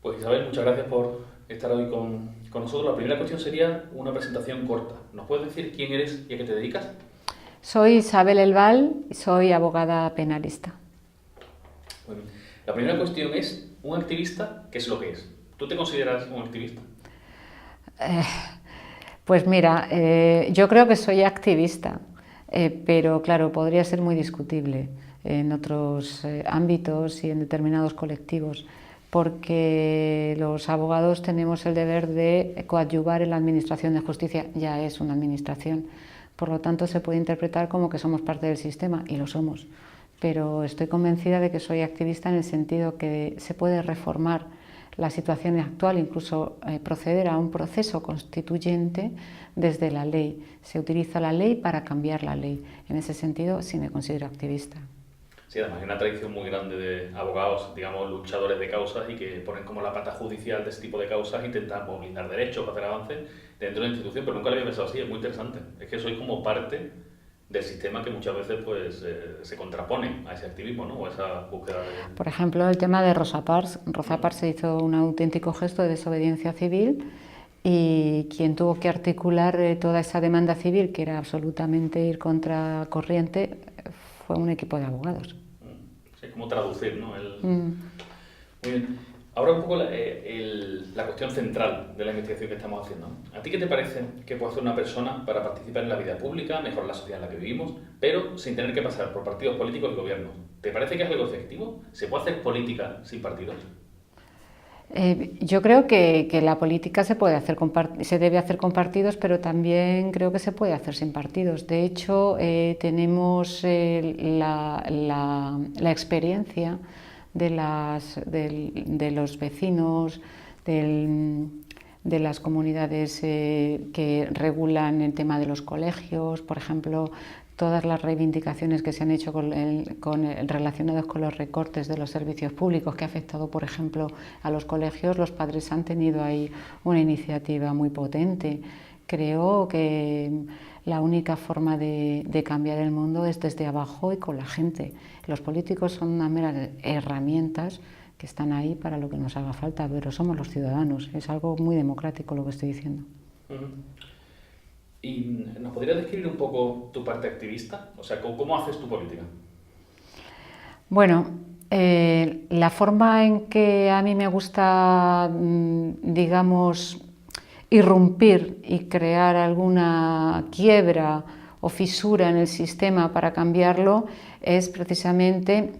Pues Isabel, muchas gracias por estar hoy con nosotros. La primera cuestión sería una presentación corta. ¿Nos puedes decir quién eres y a qué te dedicas? Soy Isabel Elval y soy abogada penalista. Muy bien. La primera cuestión es, un activista, ¿qué es lo que es? ¿Tú te consideras un activista? Pues mira, yo creo que soy activista, pero claro, podría ser muy discutible en otros ámbitos y en determinados colectivos, porque los abogados tenemos el deber de coadyuvar en la administración de justicia, ya es una administración, por lo tanto se puede interpretar como que somos parte del sistema, y lo somos, pero estoy convencida de que soy activista en el sentido que se puede reformar la situación actual, incluso proceder a un proceso constituyente desde la ley. Se utiliza la ley para cambiar la ley. En ese sentido, sí me considero activista. Sí, además hay una tradición muy grande de abogados, digamos, luchadores de causas y que ponen como la pata judicial de este tipo de causas e intentan blindar derechos, hacer avances dentro de la institución, pero nunca lo había pensado así, es muy interesante. Es que soy como parte del sistema que muchas veces pues se contrapone a ese activismo, ¿no? O a esa búsqueda de... Por ejemplo, el tema de Rosa Parks. Rosa Parks se hizo un auténtico gesto de desobediencia civil, y quien tuvo que articular toda esa demanda civil, que era absolutamente ir contra corriente, fue un equipo de abogados. Sí, como traducir, ¿no? Muy bien. Ahora un poco la cuestión central de la investigación que estamos haciendo. ¿A ti qué te parece que puede hacer una persona para participar en la vida pública, mejorar la sociedad en la que vivimos, pero sin tener que pasar por partidos políticos y gobiernos? ¿Te parece que es algo efectivo? ¿Se puede hacer política sin partidos? Yo creo que la política se debe hacer con partidos, pero también creo que se puede hacer sin partidos. De hecho, tenemos la experiencia de los vecinos, de las comunidades que regulan el tema de los colegios, por ejemplo, todas las reivindicaciones que se han hecho relacionadas con los recortes de los servicios públicos, que ha afectado, por ejemplo, a los colegios. Los padres han tenido ahí una iniciativa muy potente. Creo que la única forma de cambiar el mundo es desde abajo y con la gente. Los políticos son unas meras herramientas que están ahí para lo que nos haga falta, pero somos los ciudadanos. Es algo muy democrático lo que estoy diciendo. ¿Y nos podrías describir un poco tu parte activista? O sea, ¿cómo haces tu política? Bueno, la forma en que a mí me gusta, digamos, irrumpir y crear alguna quiebra o fisura en el sistema para cambiarlo es precisamente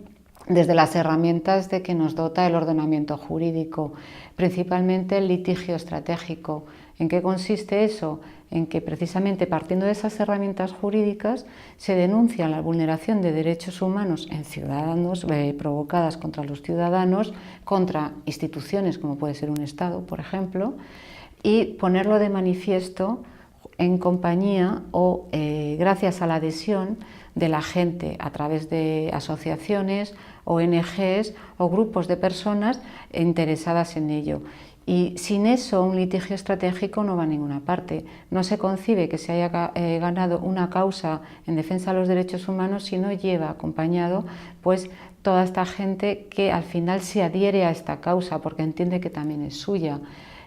desde las herramientas de que nos dota el ordenamiento jurídico, principalmente el litigio estratégico. ¿En qué consiste eso? En que precisamente partiendo de esas herramientas jurídicas se denuncia la vulneración de derechos humanos en ciudadanos, provocadas contra los ciudadanos, contra instituciones como puede ser un Estado, por ejemplo, y ponerlo de manifiesto en compañía o gracias a la adhesión de la gente a través de asociaciones, ONGs o grupos de personas interesadas en ello. Y sin eso un litigio estratégico no va a ninguna parte. No se concibe que se haya ganado una causa en defensa de los derechos humanos si no lleva acompañado pues toda esta gente que al final se adhiere a esta causa porque entiende que también es suya.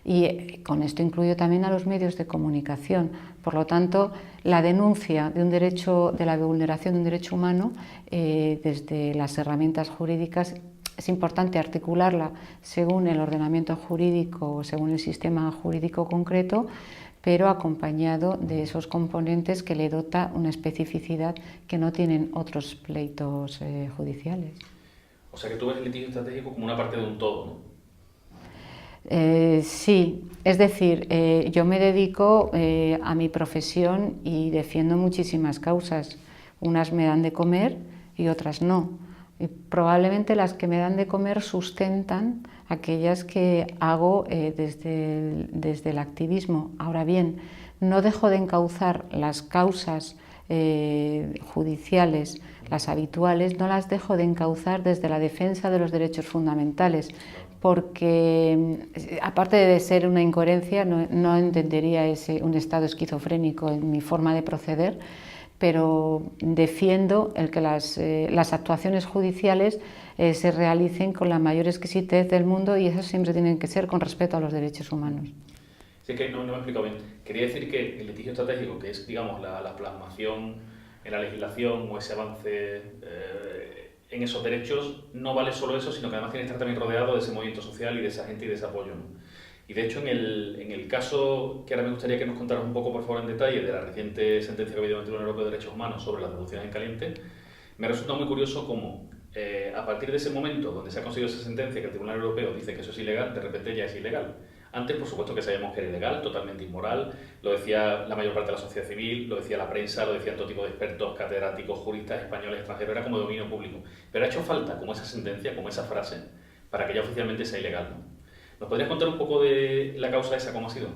Y con esto incluyo también a los medios de comunicación. Por lo tanto, la denuncia de un derecho, de la vulneración de un derecho humano, desde las herramientas jurídicas, es importante articularla según el ordenamiento jurídico o según el sistema jurídico concreto, pero acompañado de esos componentes que le dota una especificidad que no tienen otros pleitos judiciales. O sea, que tú ves el litigio estratégico como una parte de un todo, ¿no? Sí, es decir, yo me dedico a mi profesión y defiendo muchísimas causas. Unas me dan de comer y otras no. Y probablemente las que me dan de comer sustentan aquellas que hago desde el activismo. Ahora bien, no dejo de encauzar las causas judiciales, las habituales, no las dejo de encauzar desde la defensa de los derechos fundamentales, porque aparte de ser una incoherencia, no entendería un estado esquizofrénico en mi forma de proceder, pero defiendo el que las actuaciones judiciales se realicen con la mayor exquisitez del mundo, y eso siempre tienen que ser con respeto a los derechos humanos. Sí, es que no me he explicado bien. Quería decir que el litigio estratégico, que es, digamos, la plasmación en la legislación o ese avance en esos derechos, no vale solo eso, sino que además tiene que estar también rodeado de ese movimiento social y de esa gente y de ese apoyo, ¿no? Y de hecho, en el caso que ahora me gustaría que nos contaras un poco, por favor, en detalle, de la reciente sentencia que ha habido en el Tribunal Europeo de Derechos Humanos sobre las devoluciones en caliente, me resulta muy curioso cómo, a partir de ese momento donde se ha conseguido esa sentencia, que el Tribunal Europeo dice que eso es ilegal, de repente ya es ilegal. Antes, por supuesto, que sabíamos que era ilegal, totalmente inmoral, lo decía la mayor parte de la sociedad civil, lo decía la prensa, lo decían todo tipo de expertos, catedráticos, juristas españoles, extranjeros, era como dominio público. Pero ha hecho falta como esa sentencia, como esa frase, para que ya oficialmente sea ilegal, ¿no? ¿Nos podrías contar un poco de la causa esa, cómo ha sido?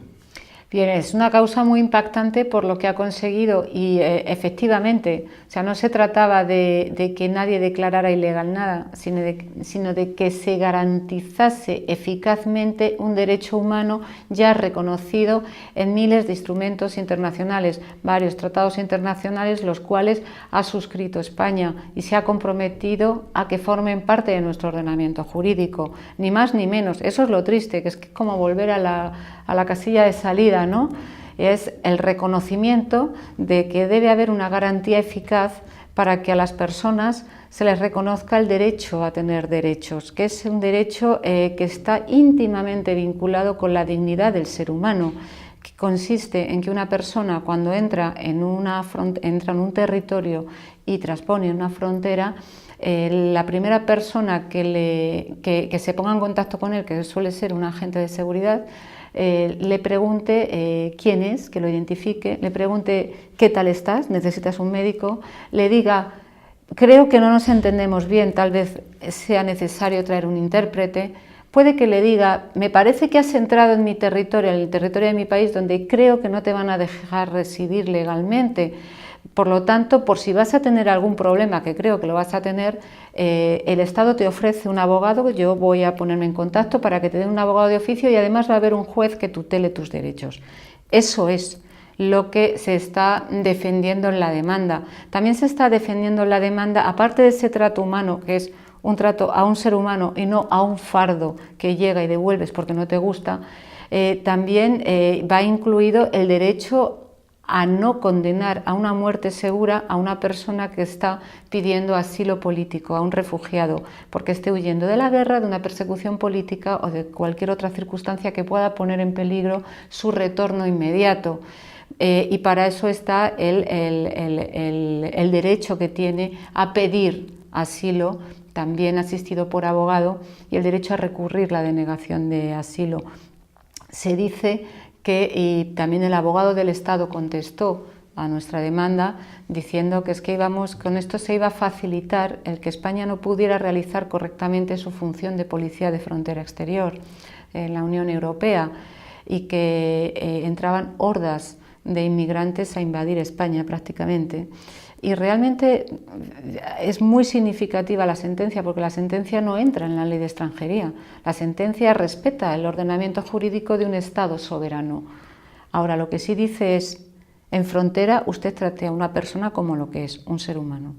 Bien, es una causa muy impactante por lo que ha conseguido y efectivamente, o sea, no se trataba de que nadie declarara ilegal nada, sino de que se garantizase eficazmente un derecho humano ya reconocido en miles de instrumentos internacionales, varios tratados internacionales, los cuales ha suscrito España y se ha comprometido a que formen parte de nuestro ordenamiento jurídico, ni más ni menos. Eso es lo triste, que es como volver a la casilla de salida, ¿no? Es el reconocimiento de que debe haber una garantía eficaz para que a las personas se les reconozca el derecho a tener derechos, que es un derecho que está íntimamente vinculado con la dignidad del ser humano, que consiste en que una persona, cuando entra en un territorio y transpone una frontera, la primera persona que se ponga en contacto con él, que suele ser un agente de seguridad, le pregunte quién es, que lo identifique, le pregunte qué tal estás, necesitas un médico, le diga creo que no nos entendemos bien, tal vez sea necesario traer un intérprete, puede que le diga me parece que has entrado en mi territorio, en el territorio de mi país, donde creo que no te van a dejar residir legalmente. Por lo tanto, por si vas a tener algún problema, que creo que lo vas a tener, el Estado te ofrece un abogado, yo voy a ponerme en contacto para que te den un abogado de oficio y además va a haber un juez que tutele tus derechos. Eso es lo que se está defendiendo en la demanda. También se está defendiendo en la demanda, aparte de ese trato humano, que es un trato a un ser humano y no a un fardo que llega y devuelves porque no te gusta, también va incluido el derecho a no condenar a una muerte segura a una persona que está pidiendo asilo político, a un refugiado, porque esté huyendo de la guerra, de una persecución política o de cualquier otra circunstancia que pueda poner en peligro su retorno inmediato. Y para eso está el derecho que tiene a pedir asilo, también asistido por abogado, y el derecho a recurrir la denegación de asilo. Se dice y también el abogado del Estado contestó a nuestra demanda diciendo que es que con esto se iba a facilitar el que España no pudiera realizar correctamente su función de policía de frontera exterior en la Unión Europea y que entraban hordas de inmigrantes a invadir España prácticamente. Y realmente es muy significativa la sentencia, porque la sentencia no entra en la ley de extranjería. La sentencia respeta el ordenamiento jurídico de un Estado soberano. Ahora, lo que sí dice es, en frontera usted trate a una persona como lo que es, un ser humano.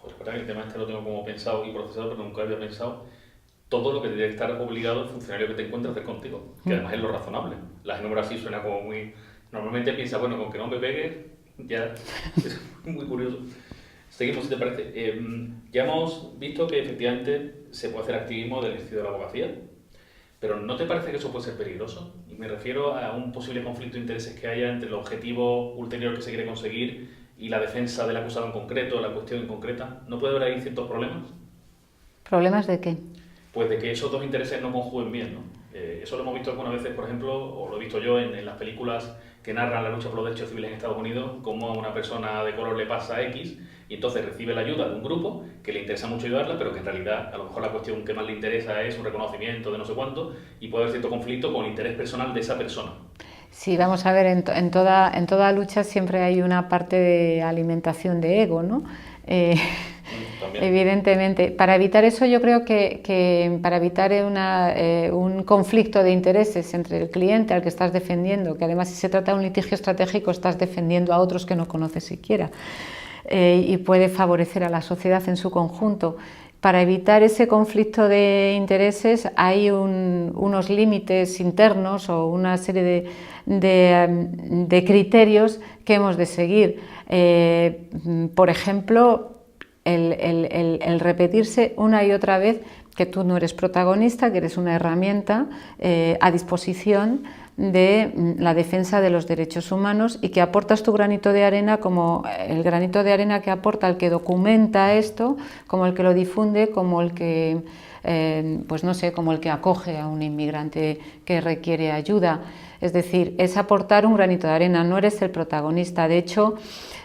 Joder, verdad que el tema este lo tengo como pensado y procesado, pero nunca había pensado todo lo que debe estar obligado el funcionario que te encuentra a hacer contigo, que además es lo razonable. Las enumeras así suena como muy... Normalmente piensa, bueno, con que no me pegue, ya es muy curioso. Seguimos, si te parece. Ya hemos visto que efectivamente se puede hacer activismo del ejercicio de la abogacía, pero ¿no te parece que eso puede ser peligroso? Y me refiero a un posible conflicto de intereses que haya entre el objetivo ulterior que se quiere conseguir y la defensa del acusado en concreto, la cuestión en concreta. ¿No puede haber ahí ciertos problemas? ¿Problemas de qué? Pues de que esos dos intereses no conjuguen bien, ¿no? Eso lo hemos visto algunas veces, por ejemplo, o lo he visto yo en las películas que narran la lucha por los derechos civiles en Estados Unidos, cómo a una persona de color le pasa X y entonces recibe la ayuda de un grupo que le interesa mucho ayudarla, pero que en realidad a lo mejor la cuestión que más le interesa es un reconocimiento de no sé cuánto y puede haber cierto conflicto con el interés personal de esa persona. Sí, vamos a ver, en toda lucha siempre hay una parte de alimentación de ego, ¿no? también. Evidentemente. Para evitar eso, yo creo que para evitar un conflicto de intereses entre el cliente al que estás defendiendo, que además si se trata de un litigio estratégico estás defendiendo a otros que no conoces siquiera, y puede favorecer a la sociedad en su conjunto. Para evitar ese conflicto de intereses hay unos límites internos o una serie de criterios que hemos de seguir. Por ejemplo, el repetirse una y otra vez que tú no eres protagonista, que eres una herramienta a disposición de la defensa de los derechos humanos y que aportas tu granito de arena como el granito de arena que aporta el que documenta esto, como el que lo difunde, como el que, pues no sé, como el que acoge a un inmigrante que requiere ayuda. Es decir, es aportar un granito de arena, no eres el protagonista. De hecho,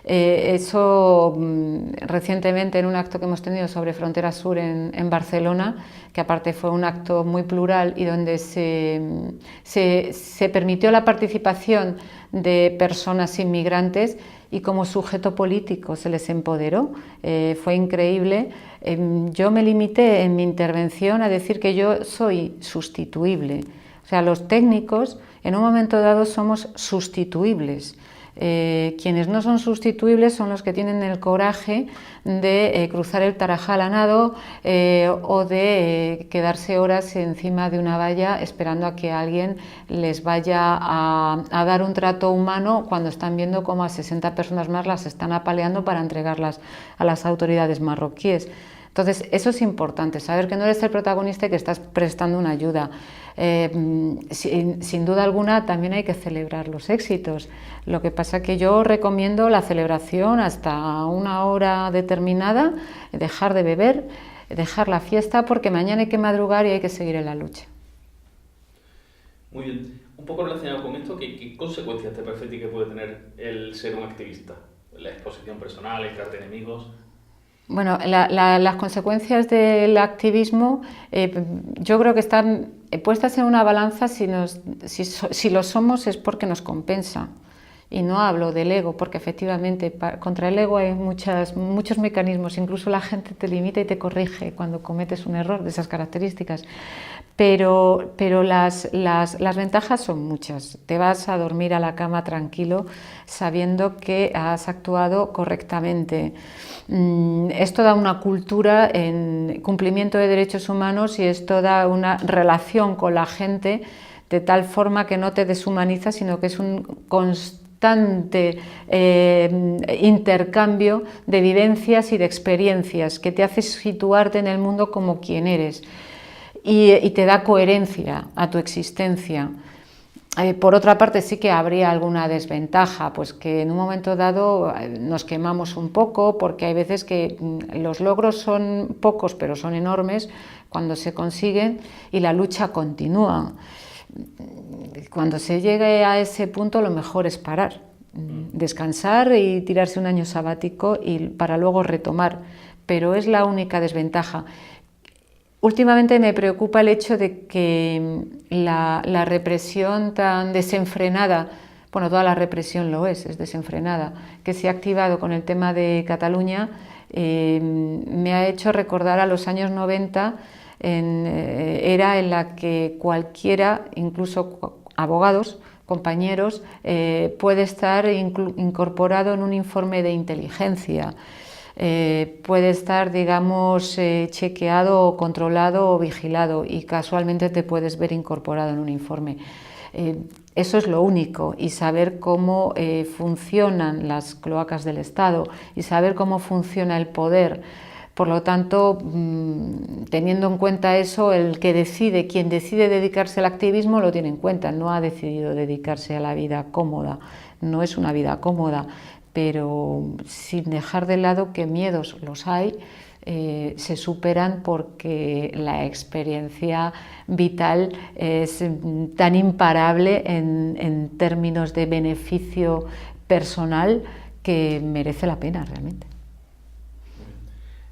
eso recientemente en un acto que hemos tenido sobre Frontera Sur en Barcelona, que aparte fue un acto muy plural y donde se permitió la participación de personas inmigrantes y como sujeto político se les empoderó, fue increíble. Yo me limité en mi intervención a decir que yo soy sustituible, o sea, los técnicos en un momento dado somos sustituibles. Quienes no son sustituibles son los que tienen el coraje de cruzar el Tarajal a nado o de quedarse horas encima de una valla esperando a que alguien les vaya a dar un trato humano cuando están viendo cómo a 60 personas más las están apaleando para entregarlas a las autoridades marroquíes. Entonces, eso es importante, saber que no eres el protagonista y que estás prestando una ayuda. Sin duda alguna también hay que celebrar los éxitos. Lo que pasa que yo recomiendo la celebración hasta una hora determinada, dejar de beber, dejar la fiesta porque mañana hay que madrugar y hay que seguir en la lucha. Muy bien. Un poco relacionado con esto, ¿qué consecuencias te parece a ti que puede tener el ser un activista? La exposición personal, el crearte enemigos. Bueno, las consecuencias del activismo yo creo que están puestas en una balanza. Si lo somos es porque nos compensa. Y no hablo del ego, porque efectivamente contra el ego hay muchos mecanismos, incluso la gente te limita y te corrige cuando cometes un error de esas características. Pero las ventajas son muchas. Te vas a dormir a la cama tranquilo sabiendo que has actuado correctamente. Esto da una cultura en cumplimiento de derechos humanos y esto da una relación con la gente de tal forma que no te deshumaniza, sino que es un constante intercambio de vivencias y de experiencias que te hace situarte en el mundo como quien eres y te da coherencia a tu existencia. Por otra parte sí que habría alguna desventaja, pues que en un momento dado nos quemamos un poco porque hay veces que los logros son pocos pero son enormes cuando se consiguen y la lucha continúa. Cuando se llegue a ese punto lo mejor es parar, descansar y tirarse un año sabático y para luego retomar, pero es la única desventaja. Últimamente me preocupa el hecho de que la represión tan desenfrenada, bueno, toda la represión lo es desenfrenada, que se ha activado con el tema de Cataluña, me ha hecho recordar a los años 90, era en la que cualquiera, incluso abogados, compañeros, puede estar incorporado en un informe de inteligencia. Puede estar, digamos, chequeado o controlado o vigilado y casualmente te puedes ver incorporado en un informe. Eso es lo único, y saber cómo funcionan las cloacas del Estado y saber cómo funciona el poder. Por lo tanto, teniendo en cuenta eso, quien decide dedicarse al activismo lo tiene en cuenta, no ha decidido dedicarse a la vida cómoda, no es una vida cómoda, pero sin dejar de lado que miedos los hay, se superan porque la experiencia vital es tan imparable en términos de beneficio personal que merece la pena realmente.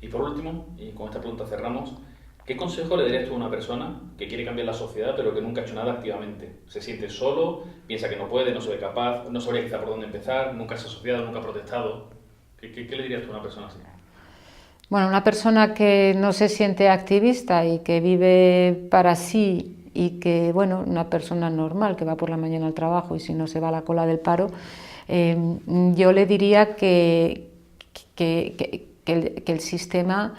Y por último, y con esta pregunta cerramos, ¿qué consejo le darías tú a una persona que quiere cambiar la sociedad pero que nunca ha hecho nada activamente? Se siente solo, piensa que no puede, no se ve capaz, no sabría quizá por dónde empezar, nunca se ha asociado, nunca ha protestado. ¿Qué le dirías tú a una persona así? Bueno, una persona que no se siente activista y que vive para sí y que, bueno, una persona normal que va por la mañana al trabajo y si no se va a la cola del paro, yo le diría que el sistema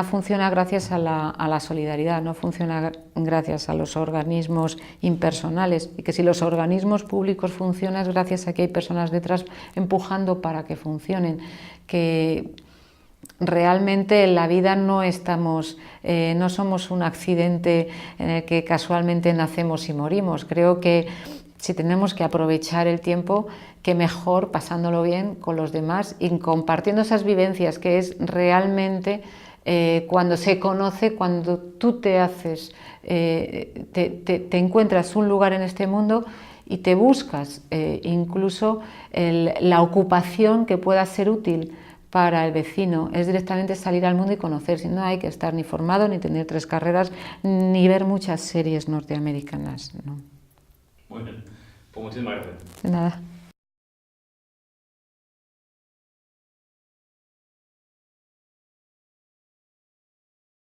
funciona gracias a la solidaridad, no funciona gracias a los organismos impersonales, y que si los organismos públicos funcionan es gracias a que hay personas detrás empujando para que funcionen, que realmente en la vida no somos un accidente en el que casualmente nacemos y morimos. Creo que si tenemos que aprovechar el tiempo, que mejor pasándolo bien con los demás y compartiendo esas vivencias, que es realmente cuando se conoce, cuando tú te encuentras un lugar en este mundo y te buscas incluso la ocupación que pueda ser útil para el vecino, es directamente salir al mundo y conocer, si no hay que estar ni formado, ni tener 3 carreras, ni ver muchas series norteamericanas, ¿no? Muy bien, pues muchísimas gracias. De nada.